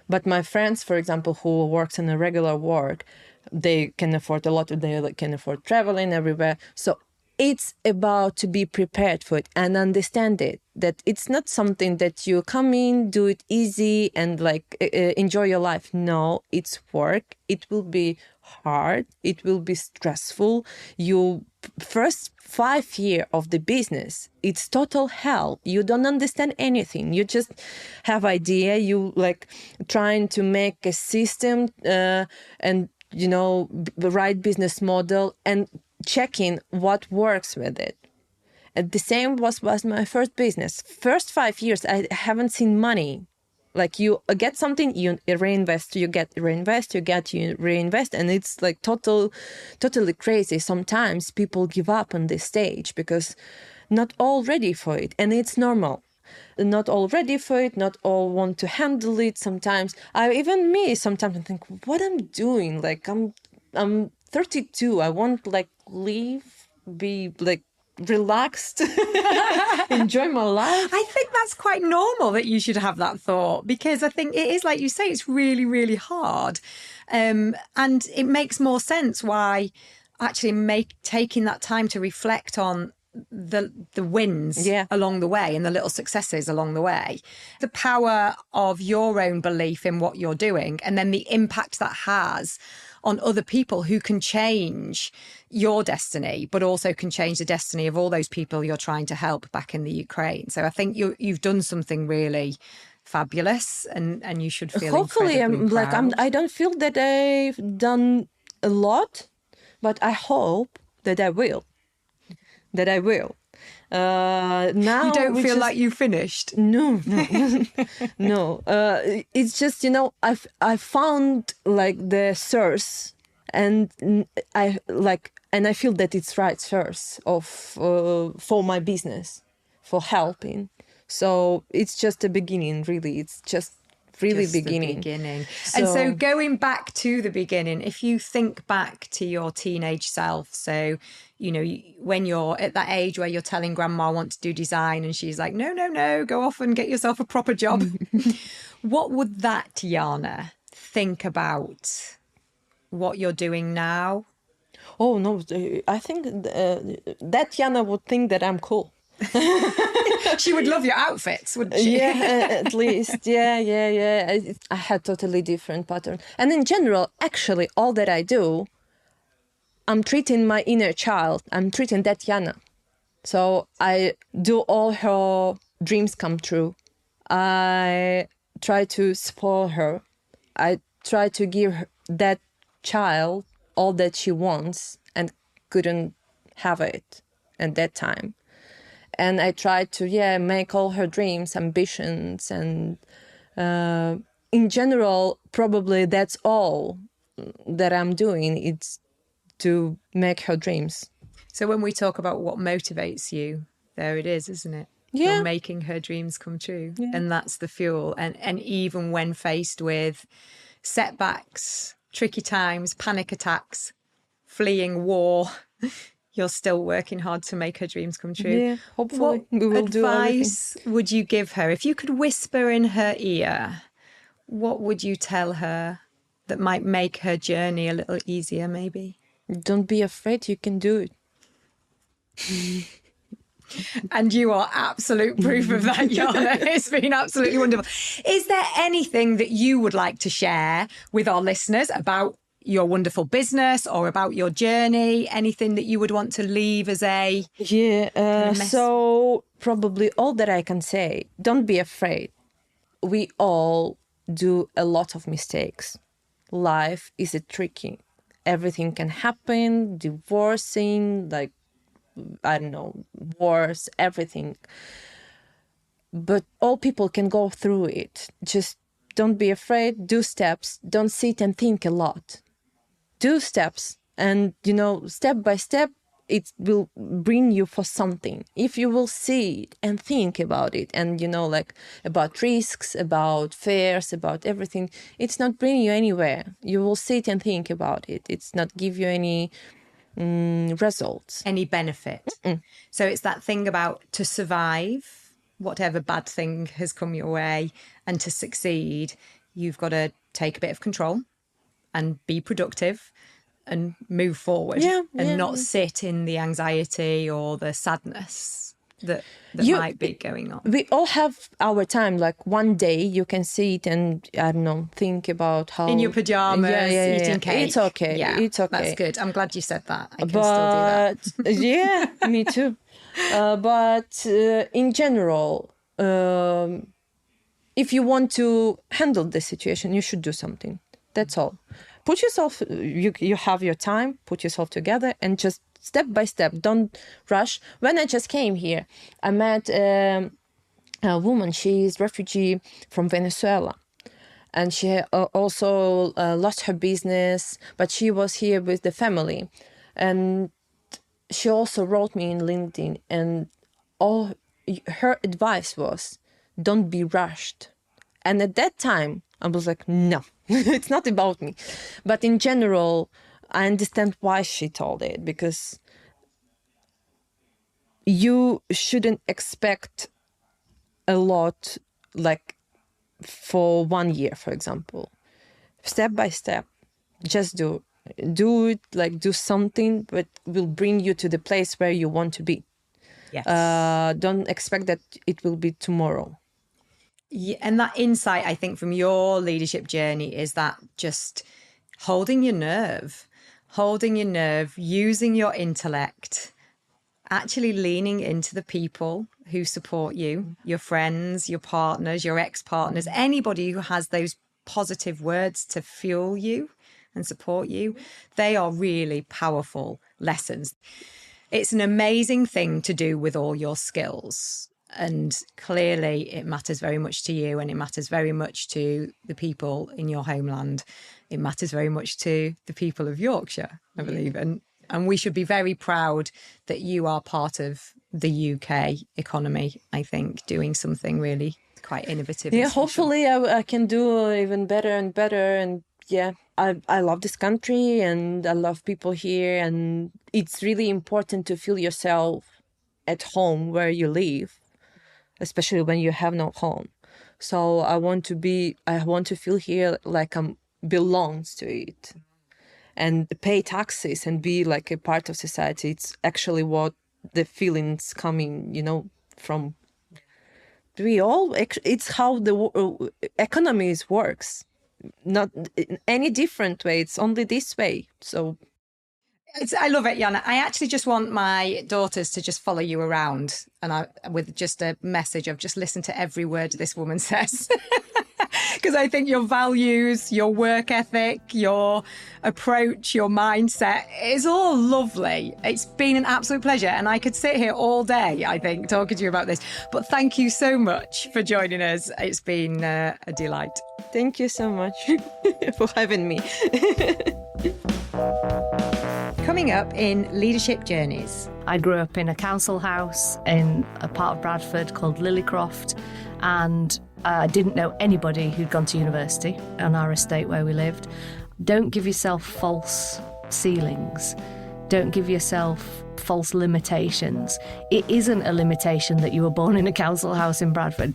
But my friends, for example, who works in a regular work, They can afford a lot. They can afford traveling everywhere. So it's about to be prepared for it and understand it, that it's not something that you come in, do it easy and like enjoy your life. No, it's work. It will be hard. It will be stressful. You first 5 years of the business, it's total hell. You don't understand anything. You just have idea. You like trying to make a system and the right business model and checking what works with it. And the same was my first business. First 5 years, I haven't seen money. Like you get something, you reinvest, you reinvest, and it's like totally crazy. Sometimes people give up on this stage because not all ready for it, and it's normal. Not all ready for it, not all want to handle it. Sometimes sometimes I think, what I'm doing? Like I'm 32. I want like leave, be like relaxed, enjoy my life. I think that's quite normal that you should have that thought, because I think it is, like you say, it's really, really hard. And it makes more sense why actually taking that time to reflect on the wins along the way and the little successes along the way, the power of your own belief in what you're doing, and then the impact that has on other people who can change your destiny, but also can change the destiny of all those people you're trying to help back in the Ukraine. So I think you've done something really fabulous, and you should feel hopefully incredibly proud. I don't feel that I've done a lot, but I hope that I will. Now you don't feel like you finished? No. No. It's just, I found like the source, and I feel that it's right source of for my business, for helping. So it's just a beginning, really. It's just really beginning. And so going back to the beginning, if you think back to your teenage self, so when you're at that age where you're telling grandma I want to do design, and she's like, no, go off and get yourself a proper job. What would that Yana think about what you're doing now? Oh no, I think that Yana would think that I'm cool. She would love your outfits, wouldn't she? Yeah, at least. Yeah. I had totally different pattern. And in general, actually, all that I do, I'm treating my inner child. I'm treating that Yana. So I do all her dreams come true. I try to spoil her. I try to give that child all that she wants and couldn't have it at that time. And I try to, make all her dreams, ambitions, and in general, probably that's all that I'm doing. It's to make her dreams. So when we talk about what motivates you, there it is, isn't it? Yeah. You're making her dreams come true. Yeah. And that's the fuel. And even when faced with setbacks, tricky times, panic attacks, fleeing war, you're still working hard to make her dreams come true. Yeah, hopefully we will do everything. What advice would you give her? If you could whisper in her ear, what would you tell her that might make her journey a little easier, maybe? Don't be afraid, you can do it. And you are absolute proof of that, Yana. It's been absolutely wonderful. Is there anything that you would like to share with our listeners about your wonderful business or about your journey? Anything that you would want to leave as a... So probably all that I can say, don't be afraid. We all do a lot of mistakes. Life is a tricky. Everything can happen, divorcing, like, I don't know, wars, everything. But all people can go through it. Just don't be afraid, do steps, don't sit and think a lot. Do steps, and, step by step, it will bring you for something. If you will see it and think about it and, about risks, about fears, about everything, it's not bringing you anywhere. You will sit and think about it. It's not give you any results. Any benefit. Mm-mm. So it's that thing about to survive whatever bad thing has come your way, and to succeed, you've got to take a bit of control and be productive. and move forward and not sit in the anxiety or the sadness that might be going on. We all have our time. Like one day you can sit and, I don't know, think about how... In your pyjamas, eating cake. It's okay. Yeah, it's okay. That's good. I'm glad you said that. I can still do that. Yeah, me too. But in general, if you want to handle the situation, you should do something. That's all. Put yourself, you have your time, put yourself together and just step by step, don't rush. When I just came here, I met a woman. She is refugee from Venezuela. And she also lost her business, but she was here with the family. And she also wrote me in LinkedIn, and all her advice was, don't be rushed. And at that time, I was like, no, it's not about me. But in general, I understand why she told it, because you shouldn't expect a lot, like for 1 year, for example. Step by step, just do it, like do something that will bring you to the place where you want to be. Yes. Don't expect that it will be tomorrow. Yeah, and that insight, I think, from your leadership journey is that just holding your nerve, using your intellect, actually leaning into the people who support you, your friends, your partners, your ex-partners, anybody who has those positive words to fuel you and support you. They are really powerful lessons. It's an amazing thing to do with all your skills. And clearly it matters very much to you, and it matters very much to the people in your homeland. It matters very much to the people of Yorkshire, I believe. And we should be very proud that you are part of the UK economy, I think, doing something really quite innovative. Yeah, hopefully I can do even better and better. And yeah, I love this country and I love people here. And it's really important to feel yourself at home where you live, especially when you have no home. So I want to feel here like I belongs to it, and pay taxes and be like a part of society. It's actually what the feelings coming, from. It's how the economies works. Not in any different way. It's only this way. So. I love it, Yana. I actually just want my daughters to just follow you around with just a message of just listen to every word this woman says. Because I think your values, your work ethic, your approach, your mindset is all lovely. It's been an absolute pleasure. And I could sit here all day, I think, talking to you about this. But thank you so much for joining us. It's been a delight. Thank you so much for having me. Coming up in Leadership Journeys. I grew up in a council house in a part of Bradford called Lilycroft, and I didn't know anybody who'd gone to university on our estate where we lived. Don't give yourself false ceilings. Don't give yourself false limitations. It isn't a limitation that you were born in a council house in Bradford.